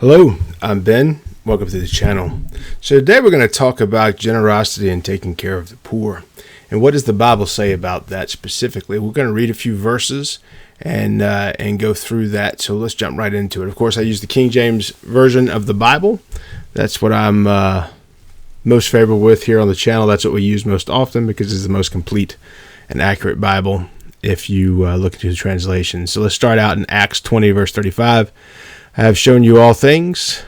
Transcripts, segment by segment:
Hello, I'm Ben. Welcome to the channel. So today we're going to talk about generosity and taking care of the poor. And what does the Bible say about that specifically? We're going to read a few verses and go through that. So let's jump right into it. Of course, I use the King James Version of the Bible. That's what I'm most favorable with here on the channel. That's what we use most often because it's the most complete and accurate Bible if you look into the translation. So let's start out in Acts 20, verse 35. I have shown you all things,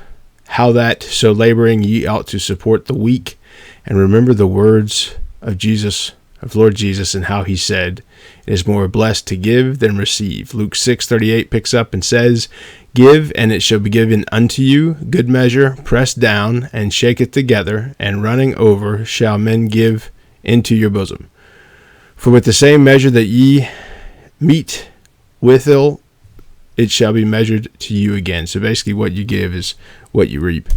how that so laboring ye ought to support the weak, and remember the words of Jesus, of Lord Jesus, and how he said, it is more blessed to give than receive. Luke 6:38 picks up and says, give, and it shall be given unto you, good measure, pressed down, and shaketh together, and running over shall men give into your bosom. For with the same measure that ye meet withal, it shall be measured to you again. So basically what you give is what you reap.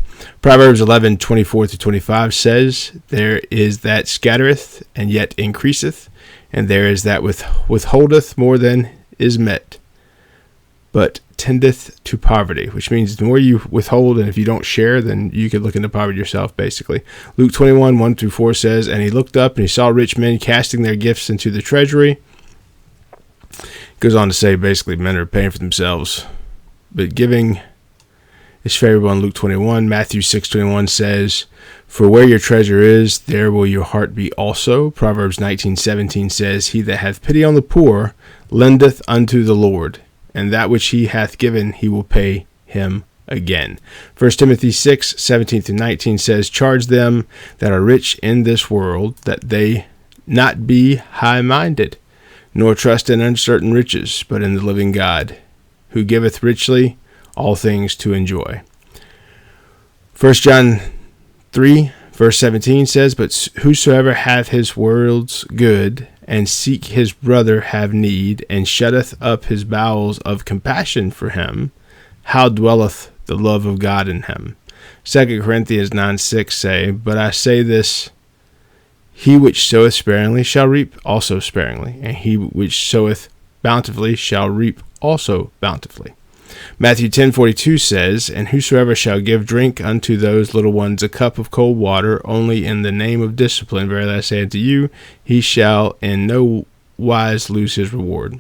Proverbs 11:24-25 says, there is that scattereth and yet increaseth, and there is that withholdeth more than is met, but tendeth to poverty, which means the more you withhold, and if you don't share, then you could look into poverty yourself, basically. Luke 21:1-4 says, and he looked up and he saw rich men casting their gifts into the treasury. Goes on to say basically men are paying for themselves, but giving is favorable in Luke 21. Matthew 6:21 says, for where your treasure is, there will your heart be also. Proverbs 19:17 says, he that hath pity on the poor lendeth unto the Lord, and that which he hath given he will pay him again. 1 Timothy 6:17-19 says, charge them that are rich in this world that they not be high-minded, nor trust in uncertain riches, but in the living God, who giveth richly all things to enjoy. 1 John 3, verse 17 says, but whosoever hath his world's good, and seek his brother have need, and shutteth up his bowels of compassion for him, how dwelleth the love of God in him? 2 Corinthians 9:6 say, but I say this, he which soweth sparingly shall reap also sparingly, and he which soweth bountifully shall reap also bountifully. Matthew 10:42 says, and whosoever shall give drink unto those little ones a cup of cold water, only in the name of discipline, verily I say unto you, he shall in no wise lose his reward.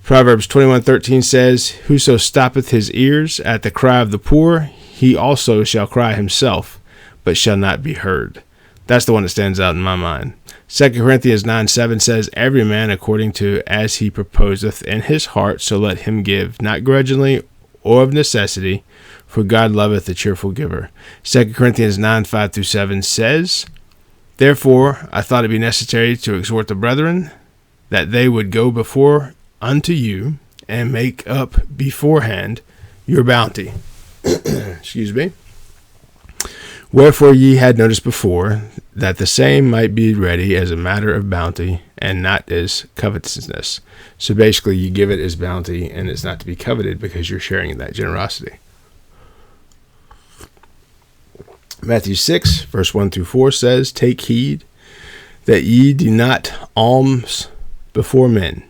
Proverbs 21:13 says, whoso stoppeth his ears at the cry of the poor, he also shall cry himself, but shall not be heard. That's the one that stands out in my mind. 2 Corinthians 9:7 says, every man according to as he proposeth in his heart, so let him give, not grudgingly or of necessity, for God loveth a cheerful giver. 2 Corinthians 9:5-7 says, therefore I thought it be necessary to exhort the brethren, that they would go before unto you, and make up beforehand your bounty. Excuse me. Wherefore ye had noticed before, that the same might be ready as a matter of bounty, and not as covetousness. So basically you give it as bounty, and it's not to be coveted because you're sharing in that generosity. Matthew 6, verse 1-4 says, take heed that ye do not alms before men,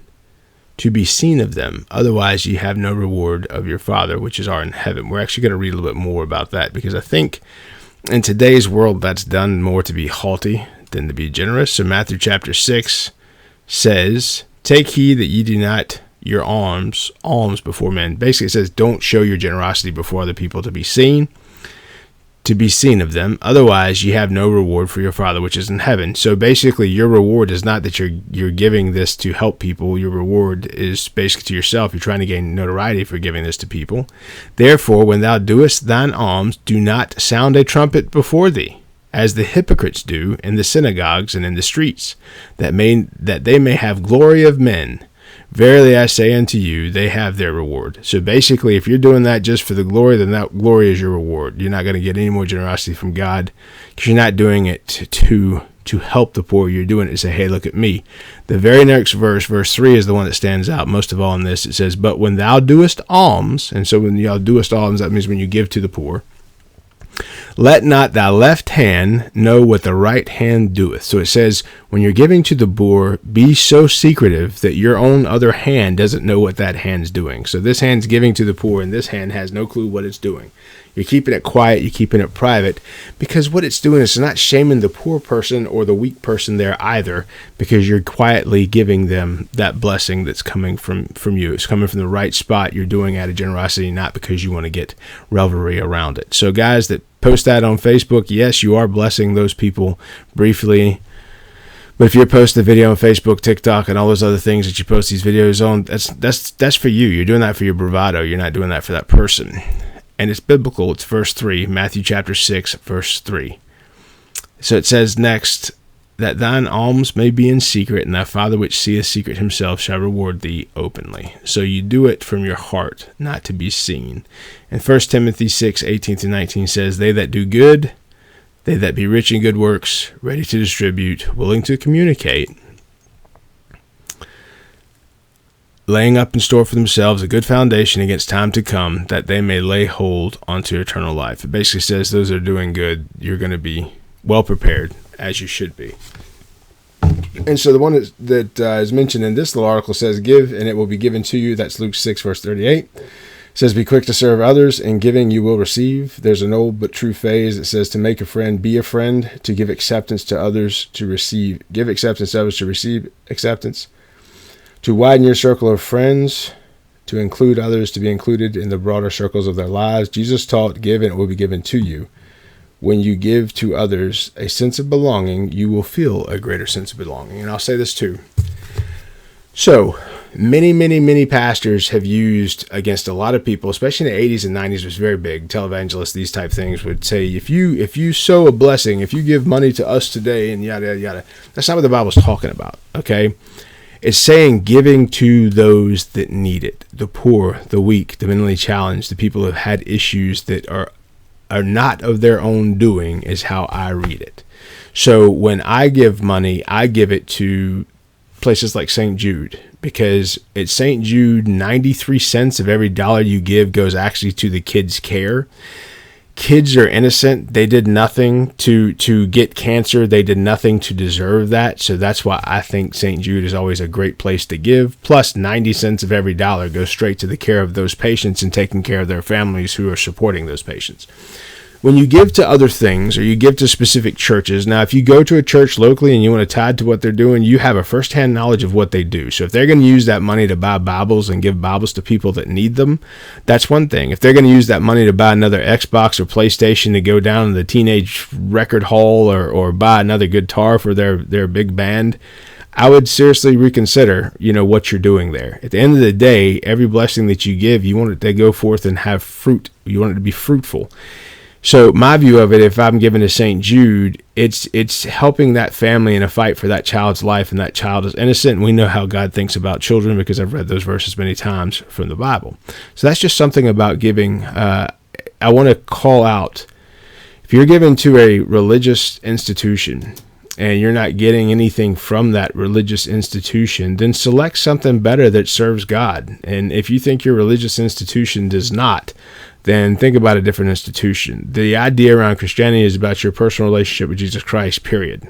to be seen of them, otherwise ye have no reward of your Father which is art in heaven. We're actually going to read a little bit more about that, because I think in today's world, that's done more to be haughty than to be generous. So Matthew chapter 6 says, take heed that ye do not your alms before men. Basically, it says, don't show your generosity before other people to be seen of them. Otherwise, ye have no reward for your Father which is in heaven. So basically, your reward is not that you're giving this to help people. Your reward is basically to yourself. You're trying to gain notoriety for giving this to people. Therefore, when thou doest thine alms, do not sound a trumpet before thee, as the hypocrites do in the synagogues and in the streets, that they may have glory of men. Verily I say unto you, they have their reward. So basically, if you're doing that just for the glory, then that glory is your reward. You're not going to get any more generosity from God, because you're not doing it to help the poor. You're doing it to say, hey, look at me. The very next verse, verse 3, is the one that stands out most of all in this. It says, but when thou doest alms, and so when thou doest alms, that means when you give to the poor, Let not thy left hand know what the right hand doeth. So it says, when you're giving to the poor, be so secretive that your own other hand doesn't know what that hand's doing. So this hand's giving to the poor, and this hand has no clue what it's doing. You're keeping it quiet, you're keeping it private, because what it's doing is not shaming the poor person or the weak person there either, because you're quietly giving them that blessing that's coming from you. It's coming from the right spot. You're doing out of generosity, not because you want to get revelry around it. So guys that post that on Facebook, yes, you are blessing those people briefly. But if you post a video on Facebook, TikTok, and all those other things that you post these videos on, that's for you. You're doing that for your bravado. You're not doing that for that person. And it's biblical. It's verse 3, Matthew chapter 6, verse 3. So it says next, that thine alms may be in secret, and thy Father which seeth secret himself shall reward thee openly. So you do it from your heart, not to be seen. And 1 Timothy 6, 18-19 says, they that do good, they that be rich in good works, ready to distribute, willing to communicate, laying up in store for themselves a good foundation against time to come, that they may lay hold onto eternal life. It basically says those that are doing good, you're going to be well prepared, as you should be. And so the one that is mentioned in this little article says, give and it will be given to you. That's Luke 6, verse 38. It says, be quick to serve others, in giving you will receive. There's an old but true phrase that says, to make a friend, be a friend, to give acceptance to others, to receive. Give acceptance to others, to receive acceptance. To widen your circle of friends, to include others, to be included in the broader circles of their lives. Jesus taught, give and it will be given to you. When you give to others a sense of belonging, you will feel a greater sense of belonging. And I'll say this too. So many pastors have used against a lot of people, especially in the 80s and 90s, was very big. Televangelists, these type things would say, if you sow a blessing, if you give money to us today, and yada, yada, yada. That's not what the Bible's talking about, okay? It's saying giving to those that need it, the poor, the weak, the mentally challenged, the people who have had issues that are not of their own doing, is how I read it. So when I give money, I give it to places like St. Jude, because at St. Jude, 93 cents of every dollar you give goes actually to the kids' care. Kids are innocent. They did nothing to get cancer. They did nothing to deserve that. So that's why I think St. Jude is always a great place to give. Plus 90 cents of every dollar goes straight to the care of those patients and taking care of their families who are supporting those patients. When you give to other things, or you give to specific churches, now if you go to a church locally and you want to tie to what they're doing, you have a firsthand knowledge of what they do. So if they're going to use that money to buy Bibles and give Bibles to people that need them, that's one thing. If they're going to use that money to buy another Xbox or PlayStation to go down to the teenage record hall, or buy another guitar for their big band, I would seriously reconsider, what you're doing there. At the end of the day, every blessing that you give, you want it to go forth and have fruit. You want it to be fruitful. So my view of it, if I'm giving to St. Jude, it's helping that family in a fight for that child's life, and that child is innocent. And we know how God thinks about children, because I've read those verses many times from the Bible. So that's just something about giving. I want to call out, if you're giving to a religious institution and you're not getting anything from that religious institution, then select something better that serves God. And if you think your religious institution does not, then think about a different institution. The idea around Christianity is about your personal relationship with Jesus Christ, period.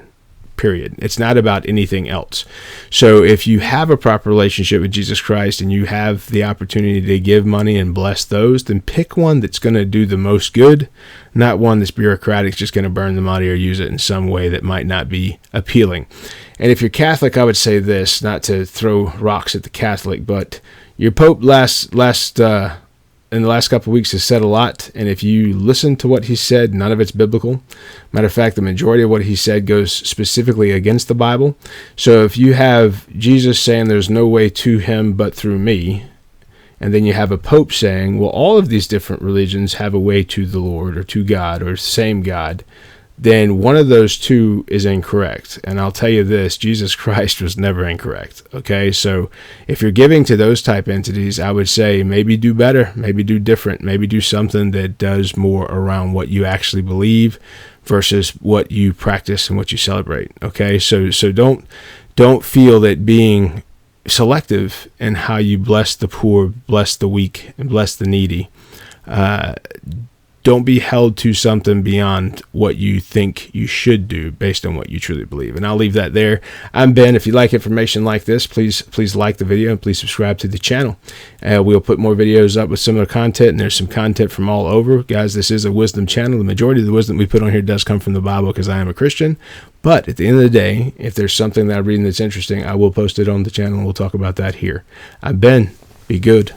It's not about anything else. So if you have a proper relationship with Jesus Christ and you have the opportunity to give money and bless those, then pick one that's going to do the most good, not one that's bureaucratic, just going to burn the money or use it in some way that might not be appealing. And if you're Catholic, I would say this, not to throw rocks at the Catholic, but your Pope in the last couple of weeks has said a lot, and if you listen to what he said, none of it's biblical. Matter of fact, the majority of what he said goes specifically against the Bible. So if you have Jesus saying there's no way to him but through me, and then you have a pope saying, well, all of these different religions have a way to the Lord or to God or the same God, then one of those two is incorrect. And I'll tell you this, Jesus Christ was never incorrect. Okay, so if you're giving to those type entities, I would say maybe do better, maybe do different, maybe do something that does more around what you actually believe versus what you practice and what you celebrate. Okay, so don't feel that being selective in how you bless the poor, bless the weak, and bless the needy don't be held to something beyond what you think you should do based on what you truly believe. And I'll leave that there. I'm Ben. If you like information like this, please like the video and please subscribe to the channel. We'll put more videos up with similar content, and there's some content from all over. Guys, this is a wisdom channel. The majority of the wisdom we put on here does come from the Bible because I am a Christian. But at the end of the day, if there's something that I'm reading that's interesting, I will post it on the channel and we'll talk about that here. I'm Ben. Be good.